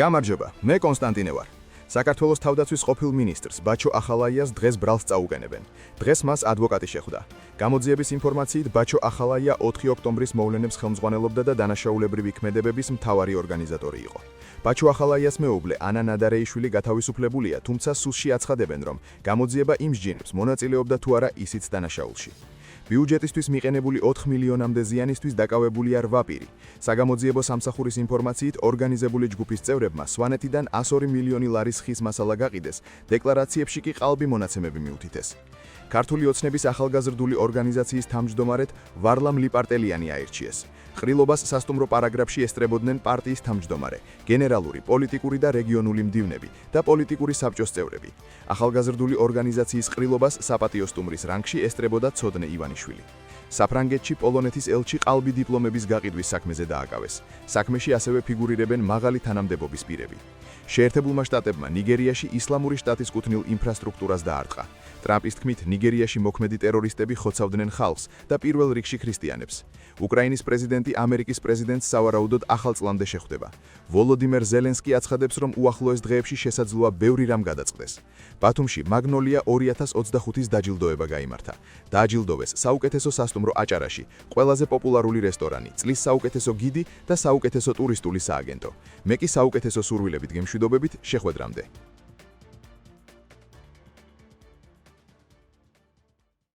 გამარჯობა, მე კონსტანტინე ვარ. საქართველოს თავდაცვის ყოფილ მინისტრს ბაჩო ახალაიას დღეს ბრალს წაუგენებენ. დღეს მას ადვოკატი შეხვდა. გამოძიების ინფორმაციით ბაჩო ახალაია 4 ოქტომბრის მოვლენებს ხელმძღვანელობდა და დანაშაულებრივი ქმედებების მთავარი ორგანიზატორი იყო. ბაჩო ახალაიას მეუღლე ანა ნადარეიშვილი გათავისუფლებულია, თუმცა სუსში აცხადებენ, რომ გამოძიება იმსჯენებს მონაწილეობდა თუ არა ისიც დანაშაულში. ბიუჯეტისთვის მიყენებული 4 მილიონამდე ზიანისთვის დაკავებულია 8 პირი. საგამოძიებო სამსახურის ინფორმაციით, ორგანიზებული ჯგუფის წევრებმა სვანეთიდან 102 მილიონი ლარის ხის მასალა გაყიდეს, დეკლარაციებში კი ყალბი მონაცემები მიუთითეს. ქართული ოცნების ახალგაზრდული ორგანიზაციის თავმჯდომარედ ვარლამ ლიპარტელიანი აირჩიეს. ყრილობას სასტუმრო პარაგრაფში ესწრებოდნენ პარტიის თავმჯდომარე, გენერალური, პოლიტიკური და რეგიონული მდივნები და პოლიტიკური საბჭოს წევრები. ახალგაზრდული ორგანიზაციის ყრილობას საპატიო სტუმრის რანგში ესწრებოდა ცოდნე ივანიშვილი. საფრანგეთში პოლონეთის ელჩი ყალბი დიპლომების გაყიდვის საქმეზე დააკავეს. საქმეში ასევე ფიგურირებენ მაღალი თანამდებობის პირები. შეერთებულმა შტატებმა ნიგერიაში ისლამური შტატის კუთვნილ ინფრასტრუქტურას დაარტყა. ტრამპის თქმით, ნიგერიაში მოქმედი ტერორისტები ხოცავდნენ ხალხს და პირველ რიგში ქრისტიანებს. უკრაინის პრეზიდენტი ამერიკის პრეზიდენტს სავარაუდოდ ახალ წლამდე შეხვდება. ვოლოდიმერ ზელენსკი აცხადებს, რომ უახლოეს დღეებში შესაძლოა ბევრი რამ გადაწყდეს. ბათუმში მაგნოლია 2025-ის დაჯილდოება გაიმართა. დააჯილდოვეს საუკეთესო სასტუმრო აჭარაში, ყველაზე პოპულარული რესტორანი, წლის საუკეთესო გიდი და საუკეთესო ტურისტული სააგენტო. მე კი საუკეთესო სურვილებით გემშვიდობებით, შეხვედრამდე.